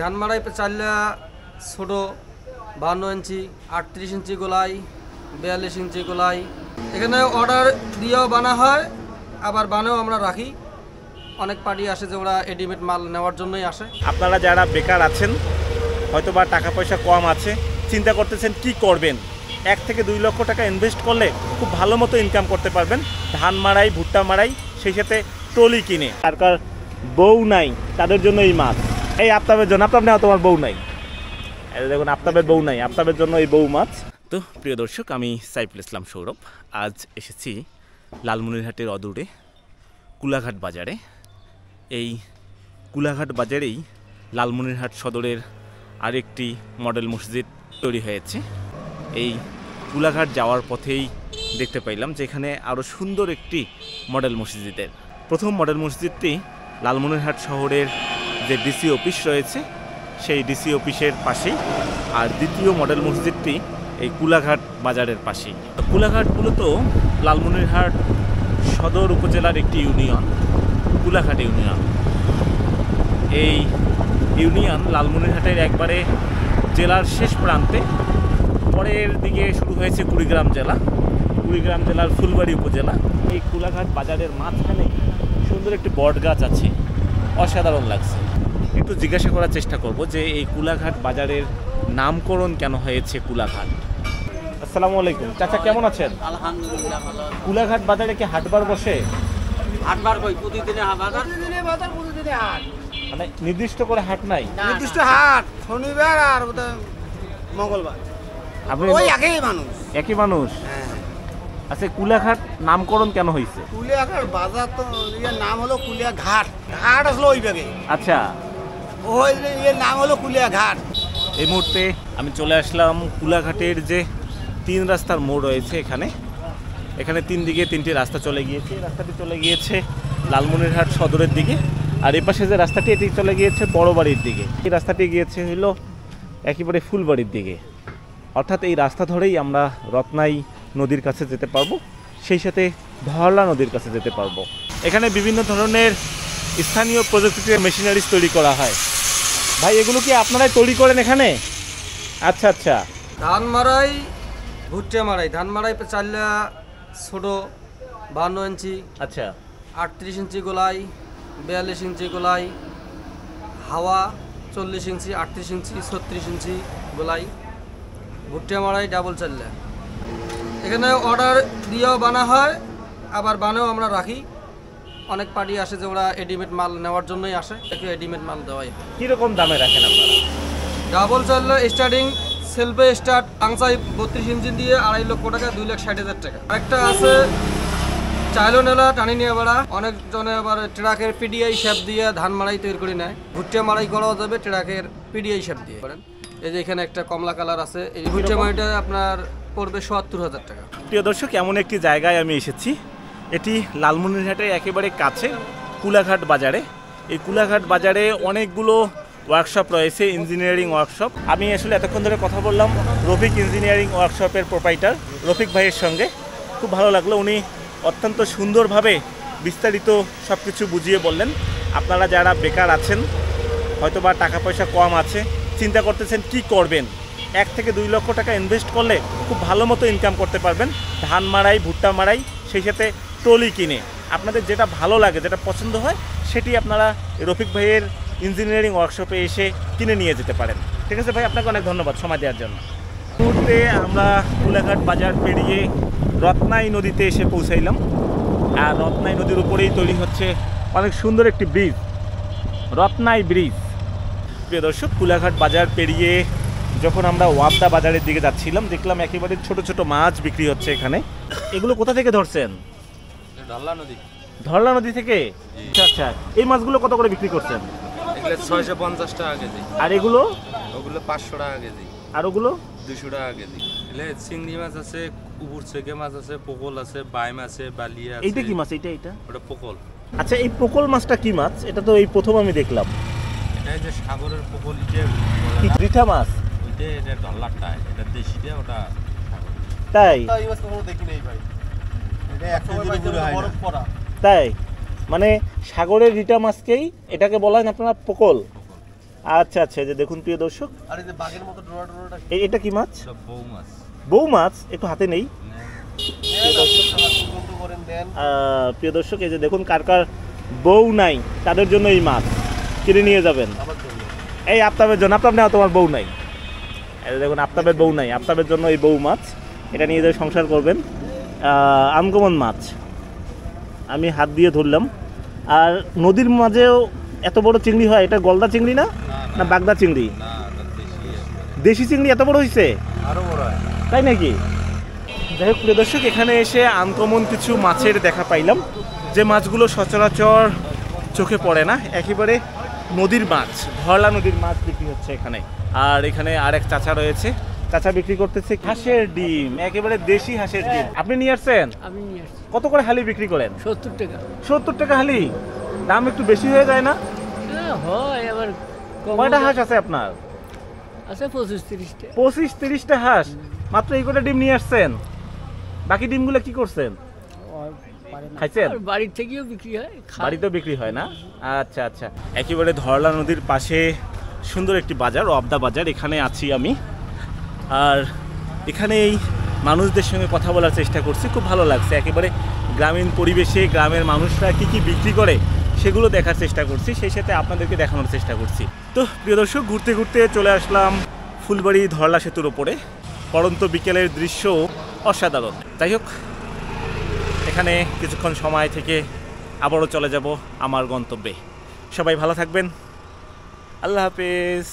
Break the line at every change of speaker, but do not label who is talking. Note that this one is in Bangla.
ধান মাড়াই চাল্লা ছোটো 52 ইঞ্চি, 38 ইঞ্চি গোলাই, 42 ইঞ্চি গোলাই। এখানে অর্ডার দিয়েও বানা হয়, আবার বানেও আমরা রাখি। অনেক পার্টি আসে যে ওরা রেডিমেড মাল নেওয়ার জন্যই আসে।
আপনারা যারা বেকার আছেন, হয়তো বা টাকা পয়সা কম আছে, চিন্তা করতেছেন কি করবেন, 1 থেকে 2 লক্ষ টাকা ইনভেস্ট করলে খুব ভালো মতো ইনকাম করতে পারবেন। ধান মাড়াই, ভুট্টা মাড়াই, সেই সাথে ট্রলি কিনে। আর কার বউ নাই তাদের জন্য এই মাছ। এই আফতাবের জন্য, আপনার নেওয়া তোমার বউ নাই, দেখুন আফতাবের বউ নাই, আফতাবের জন্য এই বউ মাছ। তো প্রিয় দর্শক, আমি সাইফুল ইসলাম সৌরভ। আজ এসেছি লালমনিরহাটের অদূরে কুলাঘাট বাজারে। এই কুলাঘাট বাজারেই লালমনিরহাট সদরের আরেকটি মডেল মসজিদ তৈরি হয়েছে। এই কুলাঘাট যাওয়ার পথেই দেখতে পাইলাম যে এখানে আরও সুন্দর একটি মডেল মসজিদের। প্রথম মডেল মসজিদটি লালমনিরহাট শহরের যে ডিসি অফিস রয়েছে সেই ডিসি অফিসের পাশেই, আর দ্বিতীয় মডেল মসজিদটি এই কুলাঘাট বাজারের পাশেই। কুলাঘাট মূলত লালমনিরহাট সদর উপজেলার একটি ইউনিয়ন, কুলাঘাট ইউনিয়ন। এই ইউনিয়ন লালমনিরহাটের একবারে জেলার শেষ প্রান্তে, পরের দিকে শুরু হয়েছে কুড়িগ্রাম জেলা, কুড়িগ্রাম জেলার ফুলবাড়ি উপজেলা। এই কুলাঘাট বাজারের মাঝখানে সুন্দর একটি বট গাছ আছে, অসাধারণ লাগছে। একটু জিজ্ঞাসা করার চেষ্টা করব যে এই কুলাঘাট বাজারের নামকরণ কেন হয়েছে কুলাঘাট। আসসালামু আলাইকুম চাচা, কেমন আছেন?
আলহামদুলিল্লাহ ভালো।
কুলাঘাট বাজারে কি হাটবার বসে?
হাটবার কই প্রতিদিনে বাজার, প্রতিদিনে বাজার, প্রতিদিনে হাট।
মানে নির্দিষ্ট করে হাট নাই?
নির্দিষ্ট হাট শনিবার আর মঙ্গলবার।
আপনি
ওই একই মানুষ,
একই মানুষ? আচ্ছা, কুলাঘাট নামকরণ কেন হয়েছে?
কুলিয়াঘাট বাজার তো এর নাম হলো কুলিয়াঘাট, ঘাট আসলো ওই ভাগে।
আচ্ছা,
ওই এর নাম হলো কুলিয়াঘাট।
এই মুহূর্তে আমি চলে আসলাম কুলাঘাটের যে 3 রাস্তার মোড় রয়েছে। এখানে 3 দিকে 3টি রাস্তা চলে গিয়েছে। রাস্তাটি চলে গিয়েছে লালমনিরহাট সদরের দিকে, আর এই পাশে যে রাস্তাটি এটি চলে গিয়েছে বড় বাড়ির দিকে। এই রাস্তাটি গিয়েছে হলো একেবারে ফুলবাড়ির দিকে। অর্থাৎ এই রাস্তা ধরেই আমরা রত্নাই নদীর কাছে যেতে পারবো, সেই সাথে ধরলা নদীর কাছে যেতে পারবো। এখানে বিভিন্ন ধরনের স্থানীয় প্রযুক্তিতে মেশিনারিজ তৈরি করা হয়। ভাই, এগুলো কি আপনারাই তৈরি করেন এখানে? আচ্ছা আচ্ছা।
ধান মাড়াই, ভুট্টা মাড়াই। ধান মাড়াই চাল্লা ছোটো 52 ইঞ্চি,
আচ্ছা,
38 ইঞ্চি গোলাই, 42 ইঞ্চি গোলাই, হাওয়া 40 ইঞ্চি, 38 ইঞ্চি, 36 ইঞ্চি গোলাই। ভুট্টা মাড়াই ডাবল চাল্লা। এখানে অর্ডার দিয়েও বানা হয়, আবার বানেও আমরা রাখি। অনেক পার্টি আসে যে ওরা রেডিমেড মাল নেওয়ার জন্যই আসে, একটু রেডিমেড মাল দেওয়াই হয়।
কীরকম দামে রাখেন আপনারা?
ডাবল চাল্লা স্টার্টিং সেলফে স্টার্ট আংসাই 32 ইঞ্চি দিয়ে 2.5 লক্ষ টাকা, 2,60,000 টাকা। আরেকটা আছে চাইলো নেলা টানি নিয়ে বেড়া। অনেকজনে আবার ট্রাকের পিডিআই শেপ দিয়ে ধান মাড়াই তৈরি করে নেয়। ভুট্টা মাড়াই করাও যাবে ট্রাকের পিডিআই শেপ দিয়ে করেন। এই যে এখানে একটা কমলা কালার আছে, এই ভুট্টা মাড়াইটা আপনার পড়বে ৭০,০০০ টাকা।
প্রিয় দর্শক, এমন একটি জায়গায় আমি এসেছি, এটি লালমনিরহাটের একেবারে কাছে কুলাঘাট বাজারে। এই কুলাঘাট বাজারে অনেকগুলো ওয়ার্কশপ রয়েছে, ইঞ্জিনিয়ারিং ওয়ার্কশপ। আমি আসলে এতক্ষণ ধরে কথা বললাম রফিক ইঞ্জিনিয়ারিং ওয়ার্কশপের প্রোপাইটার রফিক ভাইয়ের সঙ্গে। খুব ভালো লাগলো, উনি অত্যন্ত সুন্দরভাবে বিস্তারিত সব কিছু বুঝিয়ে বললেন। আপনারা যারা বেকার আছেন, হয়তো বা টাকা পয়সা কম আছে, চিন্তা করতেছেন কি করবেন, 1 থেকে 2 লক্ষ টাকা ইনভেস্ট করলে খুব ভালো মতো ইনকাম করতে পারবেন। ধান মাড়াই, ভুট্টা মাড়াই, সেই সাথে ট্রলি কিনে। আপনাদের যেটা ভালো লাগে, যেটা পছন্দ হয়, সেটি আপনারা রফিক ভাইয়ের ইঞ্জিনিয়ারিং ওয়ার্কশপে এসে কিনে নিয়ে যেতে পারেন। ঠিক আছে ভাই, আপনাকে অনেক ধন্যবাদ সময় দেওয়ার জন্য। মুহূর্তে আমরা কুলাঘাট বাজার পেরিয়ে রত্নাই নদীতে এসে পৌঁছাইলাম। আর রত্নাই নদীর উপরেই তৈরি হচ্ছে অনেক সুন্দর একটি ব্রিজ, রত্নাই ব্রিজ। প্রিয় দর্শক, কুলাঘাট বাজার পেরিয়ে যখন আমরা ওয়াবদা বাজারের দিকে যাচ্ছিলাম, দেখলাম একেবারে ছোট ছোট মাছ বিক্রি হচ্ছে এখানে। এগুলো কোথা থেকে ধরছেন?
ধরলা নদী।
ধরলা নদী থেকে? আচ্ছা আচ্ছা। এই মাছগুলো কত করে বিক্রি করছেন?
এগুলো 650 টাকা কেজি।
আর এগুলো?
ওগুলো 500 টাকা কেজি।
আর ওগুলো?
200 টাকা কেজি। এলে চিংড়ি মাছ আছে, কুবুর চেকে মাছ আছে, পোকল আছে, বাইম আছে, বালিয়া আছে।
এইটা কি মাছ? এটা
ওটা পোকল।
আচ্ছা, এই পোকল মাছটা কি মাছ? এটা তো এই প্রথম আমি দেখলাম।
এটা যে সাগরের পোকল, ইটে
রিঠা মাছ।
ওইটা এটা ডলারটা, এটা দেশিটা, ওটা
তাই?
এই মাছ কখনো দেখি নাই ভাই। এটা একসময় বরফ পড়া।
তাই? মানে সাগরের রিঠা মাছকেই এটাকে বলেন আপনারা পোকল? আচ্ছা আচ্ছা, এই যে দেখুন প্রিয় দর্শক,
আর এই যে বাঘের মতো ডোরা ডোরাটা
এটা কি মাছ?
বউ মাছ।
বউ মাছ, একটু হাতে নেই।
করেন দেন।
প্রিয় দর্শক, এই যে দেখুন, কার কার বউ নাই তাদের জন্য এই মাছ কিনে নিয়ে যাবেন। এই আফতাবের জন্য, আফতাব না, তোমার বউ নাই। এই যে দেখুন, আফতাবের বউ নাই, আফতাবের জন্য এই বউ মাছ, এটা নিয়ে যাই সংসার করবেন। আনকমন মাছ, আমি হাত দিয়ে ধরলাম। আর নদীর মাঝেও এত বড় চিংড়ি হয়, এটা গলদা চিংড়ি না, না বাগদা চিংড়ি? দেশি চিংড়ি এত বড় হয়েছে,
আরো বড় হয়,
তাই নাকি? যাই হোক প্রিয় দর্শক, এখানে এসে আনকমন কিছু মাছের দেখা পাইলাম, যে মাছগুলো সচরাচর চোখে পড়ে না। একেবারে নদীর মাছ, ধরলা নদীর মাছ বিক্রি হচ্ছে এখানে। আর এখানে আরেক চাচা রয়েছে, চাচা বিক্রি করতেছে হাঁসের ডিম, একেবারে দেশি হাঁসের ডিম। আপনি নিয়ে আসছেন?
আমি নিয়ে আসছি
কত করে হালি বিক্রি করেন?
70 টাকা।
70 টাকা হালি, দাম একটু বেশি হয়ে যায় না?
হ্যাঁ, হয় আবার কম
কয়টা
হয়।
হাঁস আছে আপনার?
আছে 25-30টা।
25-30টা হাঁস, মাত্র এই কটা ডিম নিয়ে আসছেন? বাকি ডিমগুলো কি করছেন? খাইছেন?
আর বাড়ির থেকেও বিক্রি হয়,
বাড়িতেও বিক্রি হয় না? আচ্ছা আচ্ছা। একেবারে ধরলা নদীর পাশে সুন্দর একটি বাজার, অবদা বাজার, এখানে আছি আমি। আর এখানে এই মানুষদের সঙ্গে কথা বলার চেষ্টা করছি, খুব ভালো লাগছে। একেবারে গ্রামীণ পরিবেশে গ্রামের মানুষরা কি কি বিক্রি করে সেগুলো দেখার চেষ্টা করছি, সেই সাথে আপনাদেরকে দেখানোর চেষ্টা করছি। তো প্রিয় দর্শক, ঘুরতে ঘুরতে চলে আসলাম ফুলবাড়ি ধরলা সেতুর ওপরে। পড়ন্ত বিকেলের দৃশ্য অসাধারণ। যাই হোক, এখানে কিছুক্ষণ সময় থেকে আবারও চলে যাব আমার গন্তব্যে। সবাই ভালো থাকবেন, আল্লাহ হাফেজ।